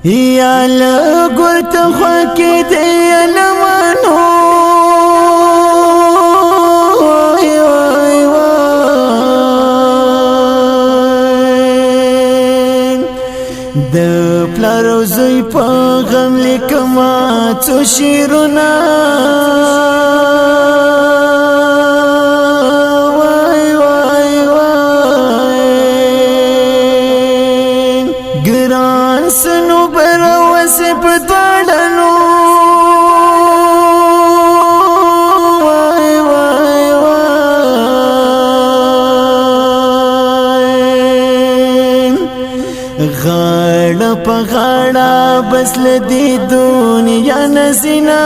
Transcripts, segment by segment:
یا لګور ته خوا کې دی لمنو د پلار زوی په غم لیکما څو شیرونه وای وای وای ګران سنو بر وسه په دړنو وای وای وای غاړه په غاړه بسل دی دنیا نسینا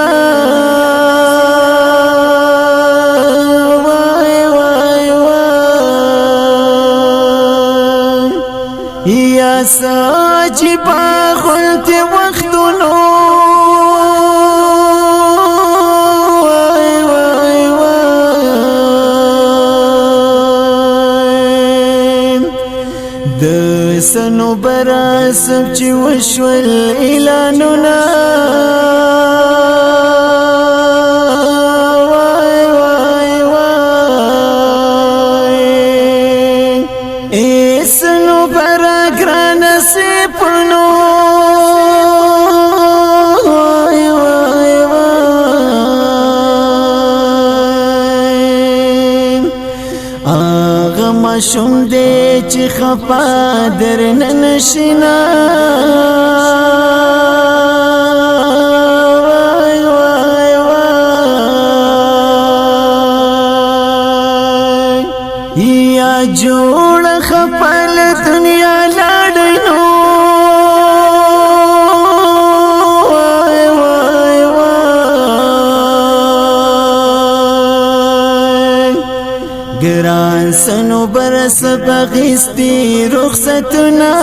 وای وای وای یا ساجی باغلت وختونو وای وای وای د سنو براسب چې وشول اعلانونه وای وای وای سنو برا ګران سپنو وای وای وای اغه مشوم دې چې خفا درن نشینا وای وای وای یا جوړ خپل دنیا لاړینو وای وای وای ګران سنو برس بغستی رخصتنا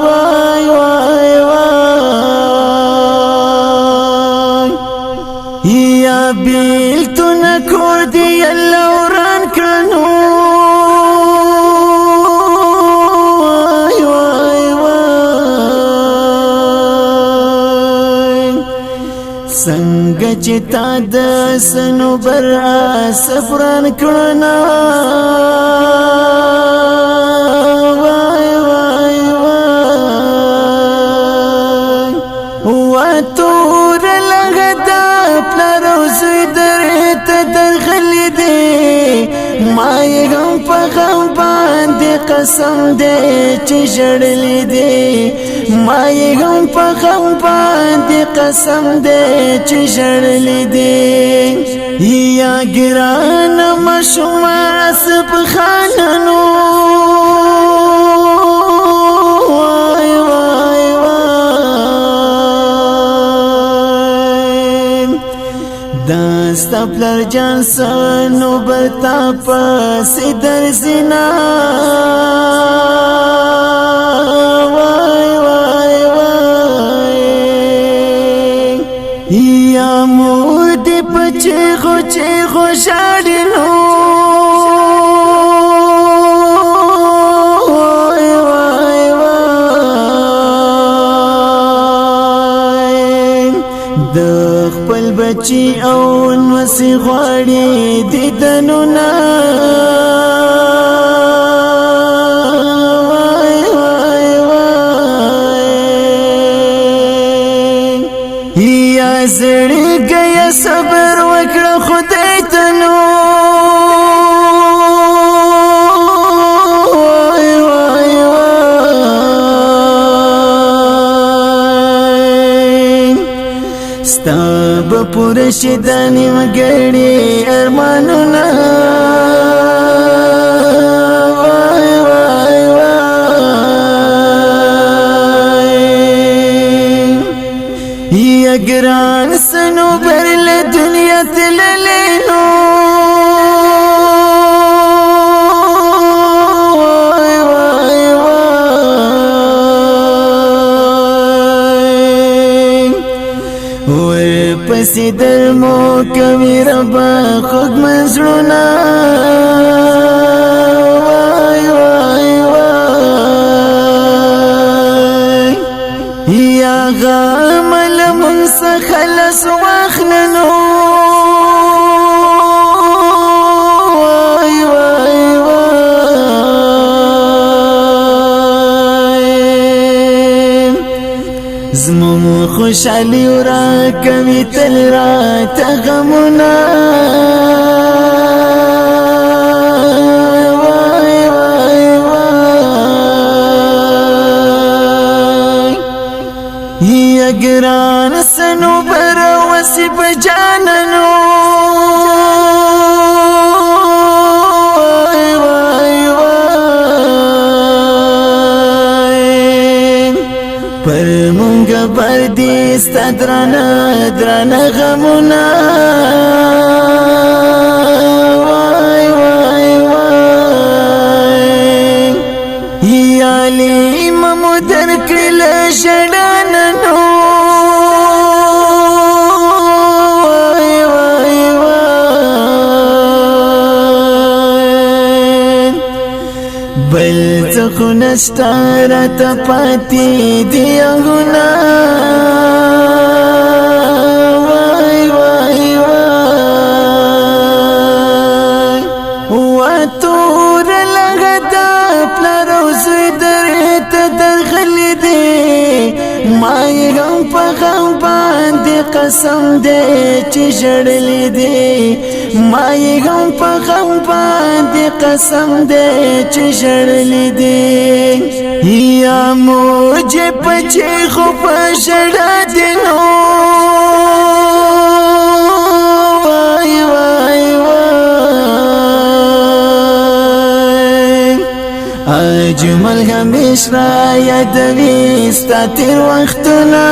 وای وای وای یا بیلتون کور دی الله وران کړنو وای وای وای څنګه چې تا د سنو بر صبران کړنا وای وای وای وتور لغدا پلار زوی درته درغلی دی ما یې هم په غم باندې قسم دی چې ژړلی دی ما یې هم په غم باندې قسم دی چې ژړلی دی یا ګران مشوم اسب خاننو وای وای وای داستا پلر جان سنو برتا پس در زنا وای وای وای یا مور دی پچه خو شاړینو وای وای وای د خپل بچی او نوسی غواړي دیدنونه وای وای وای یا زړګي صبر وکړه خدای ته نو وای وای وای ستاب پرشدانی مګړي ارمانونه وای وای وای یا ګران سنو برل دنیا تللینو وای وای وای پسې درمو کوي ربا خوږ منزلونه وای وای وای پلاس واخلنو وای وای وای زمون خوشحالی ورا کوي تل رات غمونه گران سنو بر وسی بجاننو وای وای پر مونږ بردي ستدرانه درانه غمونه وای وای وای یالي ممو درکل شډاننو بل څخه نستاره ته پاتې دی غنا وای وای وای وتور لغدا پلارو زوی درته درغلي دی ما هم په غم باندې قسم دې چې جړلې دي ما هم په غم باندې قسم دې چې جړلې دي یا موجه پچې خو په شړا دي نو وای وای وای اجمل همیش را یادوي ستا تیر وختونه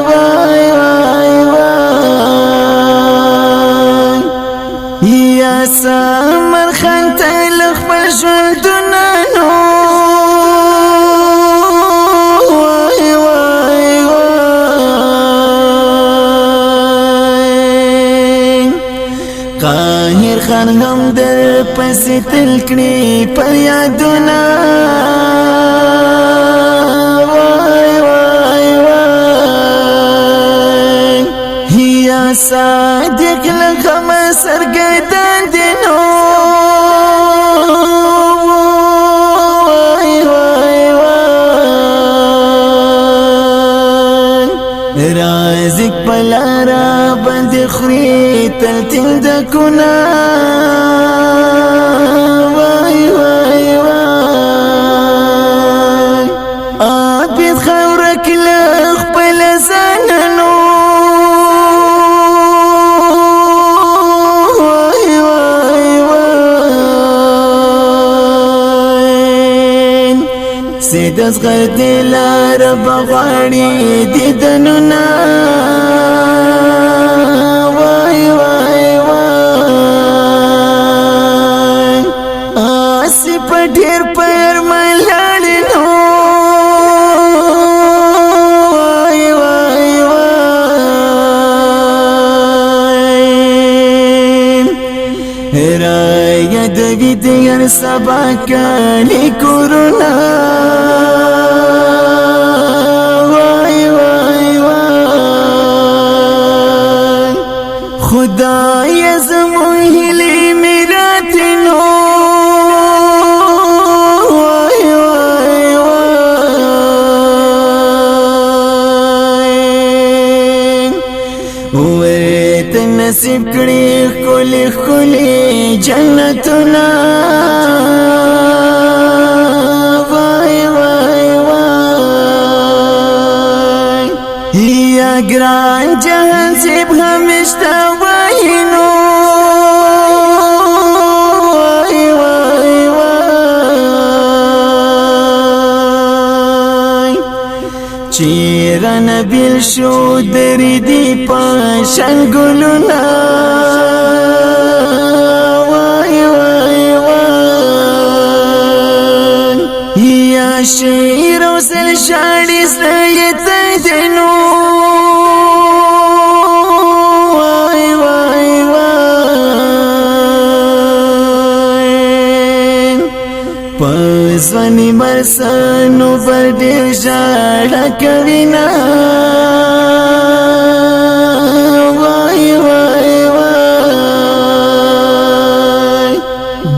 وای وای وای یا سمر خان تلخ پر ژوندونه نو وای وای وای قاهر خان هم در پسې تل کړي پر یادونه وای وای وای یا صادق لغم سرګدان دي نو وای وای وای رازق پلارا بند خوري تل تل د کنا وای وای وای ابي خورك لخ بل زننو سیدس غردی لار بغواړي دیدنونا وای وای وای اسی په ډیر پر ملاړي نو وای وای وای رایا د ویدیر سبا کلی کورونا خدای زمون هلی میرات نو وای وای وای وې ته نصیب کړې خولي خولي جنتنا وای وای وای یا ګران جهان سیب همیشته وینو وای وای وای چیرن بیل شو دری دی پاشن گلونا وای وای وای یا شیر و سل شاڑی سلیت دنو زونی مرسنو پر ډیر ژړا کوي نا وای وای وای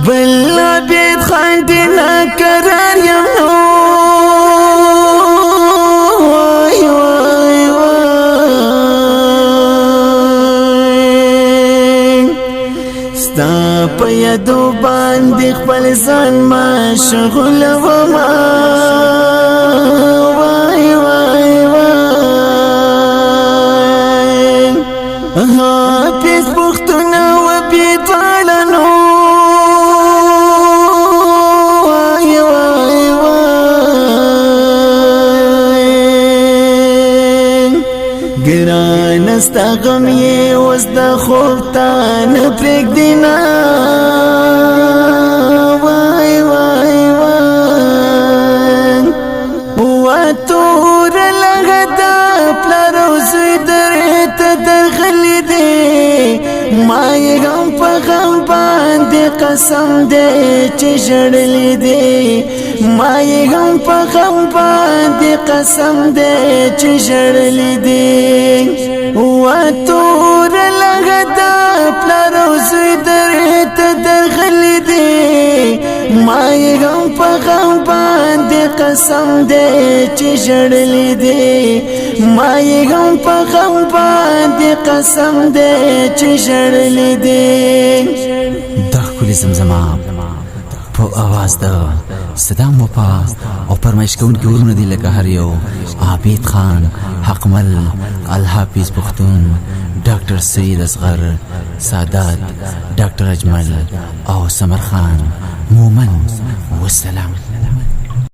بل عبید خان دی ناقرار یم وای وای وای ستا په یادو باندې خپل ځان مشغول وما وای وای وای حافظ پښتون و بیتالنو وای وای وای ګران استا غم یې اوس د خوب تا نه پرېږدینا وای وای وای وتور لغه د پلار او زوی درې ته درغلي دي ما یې غم په غم باندې قسم دی چې ژړلي دي ما یې غم په غم باندې قسم دی چې ژړلي دي وتور لغه د پلار او زوی درې ته درغلي دي ما یې غم په غم باندې قسم دی چې ژړلي دي ما یې غم په غم باندې قسم دی چې ژړلي دي دا ښکلې زمزمه په اواز د صدام وفا او فرمایش کوونکي ورونه دي لکه هر یو عابد خان حقمل الحافظ پښتون ډاکټر سید اصغر سادات ډاکټر اجمل او سمر خان مومن والسلام